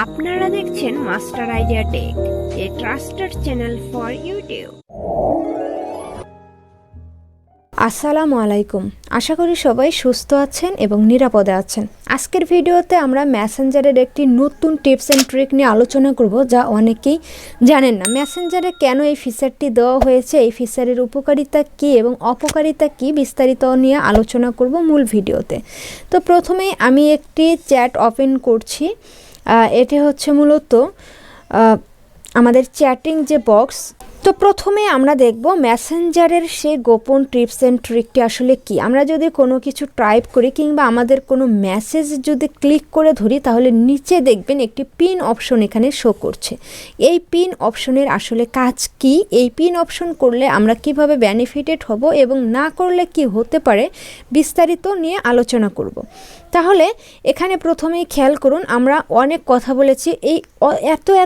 আপনারা দেখছেন master idea tech, a trusted channel for YouTube. আসসালামু আলাইকুম, আশা করি সবাই সুস্থ আছেন এবং নিরাপদে আছেন। আজকের ভিডিওতে আমরা মেসেঞ্জারের একটি নতুন টিপস অ্যান্ড ট্রিক নিয়ে আলোচনা করব, যা অনেকেই জানেন না। মেসেঞ্জারে কেন এই ফিচারটি দেওয়া হয়েছে, এই ফিচারের উপকারিতা কী এবং অপকারিতা কী, বিস্তারিত নিয়ে আলোচনা করব মূল ভিডিওতে। তো প্রথমেই আমি একটি চ্যাট ওপেন করছি। এটি হচ্ছে মূলত আমাদের চ্যাটিং যে বক্স। তো প্রথমে আমরা দেখব মেসেঞ্জারের সেই গোপন টিপস অ্যান্ড ট্রিকটি আসলে কি। আমরা যদি কোনো কিছু টাইপ করি কিংবা আমাদের কোনো মেসেজ যদি ক্লিক করে ধরি, তাহলে নিচে দেখবেন একটি পিন অপশন এখানে শো করছে। এই পিন অপশনের আসলে কাজ কি, এই পিন অপশন করলে আমরা কিভাবে বেনিফিটেড হব এবং না করলে কি হতে পারে, বিস্তারিত নিয়ে আলোচনা করব। তাহলে এখানে প্রথমেই খেয়াল করুন, আমরা অনেক কথা বলেছি। এই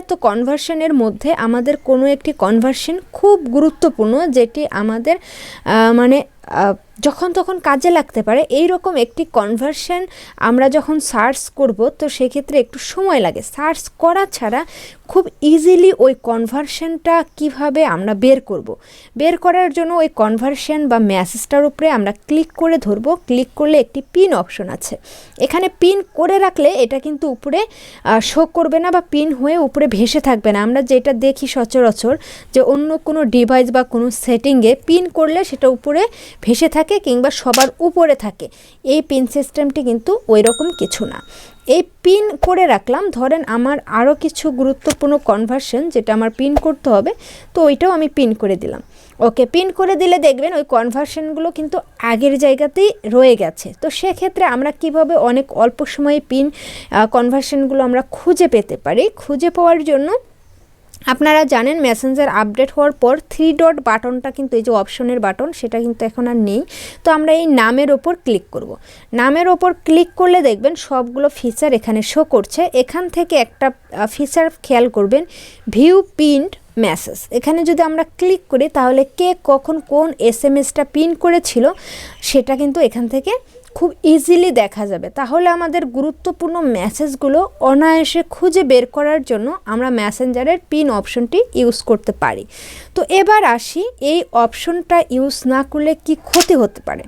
এত কনভার্সনের মধ্যে আমাদের কোনো একটি কনভার্সন খুব গুরুত্বপূর্ণ, যেটি আমাদের যখন তখন কাজে লাগতে পারে। এই রকম একটি কনভার্সন আমরা যখন সার্চ করব, তো সেক্ষেত্রে একটু সময় লাগে। সার্চ করা ছাড়া খুব ইজিলি ওই কনভার্সনটা কিভাবে আমরা বের করার জন্য ওই কনভার্সন বা মেসেজটার উপরে আমরা ক্লিক করে ধরব। ক্লিক করলে একটি পিন অপশন আছে, এখানে পিন করে রাখলে এটা কিন্তু উপরে শো করবে না বা পিন হয়ে উপরে ভেসে থাকবে না। আমরা যেটা দেখি সচরাচর, যে অন্য কোনো ডিভাইস বা কোনো সেটিংয়ে পিন করলে সেটা উপরে ভেসে থাকে কিংবা সবার উপরে থাকে। এই পিন সিস্টেমটি কিন্তু ওই রকম কিছু না। এই পিন করে রাখলাম, ধরেন আমার আরও কিছু গুরুত্বপূর্ণ কনভার্সন যেটা আমার পিন করতে হবে, তো ওইটাও আমি পিন করে দিলাম। ওকে, পিন করে দিলে দেখবেন ওই কনভার্সনগুলো কিন্তু আগের জায়গাতেই রয়ে গেছে। তো সেক্ষেত্রে আমরা কিভাবে অনেক অল্প সময়ে পিন কনভার্সনগুলো আমরা খুঁজে পেতে পারি। খুঁজে পাওয়ার জন্য আপনারা জানেন মেসেঞ্জার আপডেট হওয়ার পর 3 ডট বাটনটা কিন্তু, এই যে অপশনের বাটন, সেটা কিন্তু এখন আর নেই। তো আমরা এই নামের ওপর ক্লিক করব। নামের ওপর ক্লিক করলে দেখবেন সবগুলো ফিচার এখানে শো করছে। এখান থেকে একটা ফিচার খেয়াল করবেন, ভিউ পিনড মেসেজ। এখানে যদি আমরা ক্লিক করি, তাহলে কে কখন কোন এসএমএসটা পিন করেছিল সেটা কিন্তু এখান থেকে খুব ইজিলি দেখা যাবে। তাহলে আমাদের গুরুত্বপূর্ণ মেসেজগুলো অনায়াসে খুঁজে বের করার জন্য আমরা মেসেঞ্জারের পিন অপশনটি ইউজ করতে পারি। তো এবার আসি, এই অপশনটা ইউজ না করলে কি ক্ষতি হতে পারে।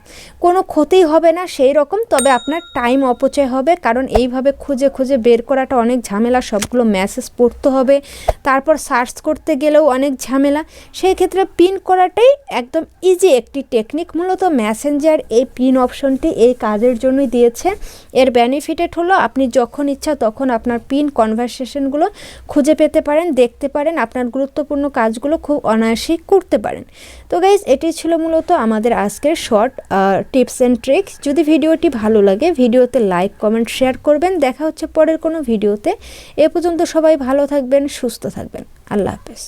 কোনো ক্ষতি হবে না সেই রকম, তবে আপনার টাইম অপচয় হবে, কারণ এইভাবে খুঁজে বের করাটা অনেক ঝামেলা। সবগুলো মেসেজ পড়তে হবে, তারপর সার্চ করতে গেলেও অনেক ঝামেলা। সেই ক্ষেত্রে পিন করাটাই একদম ইজি একটি টেকনিক। মূলত মেসেঞ্জার এই পিন অপশনটি এই কাজের জন্যই দিয়েছে। এর বেনিফিটেড হলো আপনি যখন ইচ্ছা তখন আপনার পিন কনভারসেশনগুলো খুঁজে পেতে পারেন, দেখতে পারেন, আপনার গুরুত্বপূর্ণ কাজগুলো খুব অনায়াসেই করতে পারেন। তো গাইজ, এটি ছিল মূলত আমাদের আজকের শর্ট টিপস অ্যান্ড ট্রিক্স। যদি ভিডিওটি ভালো লাগে, ভিডিওতে লাইক, কমেন্ট, শেয়ার করবেন। দেখা হচ্ছে পরের কোনো ভিডিওতে। এ পর্যন্ত সবাই ভালো থাকবেন, সুস্থ থাকবেন। আল্লাহ হাফেজ।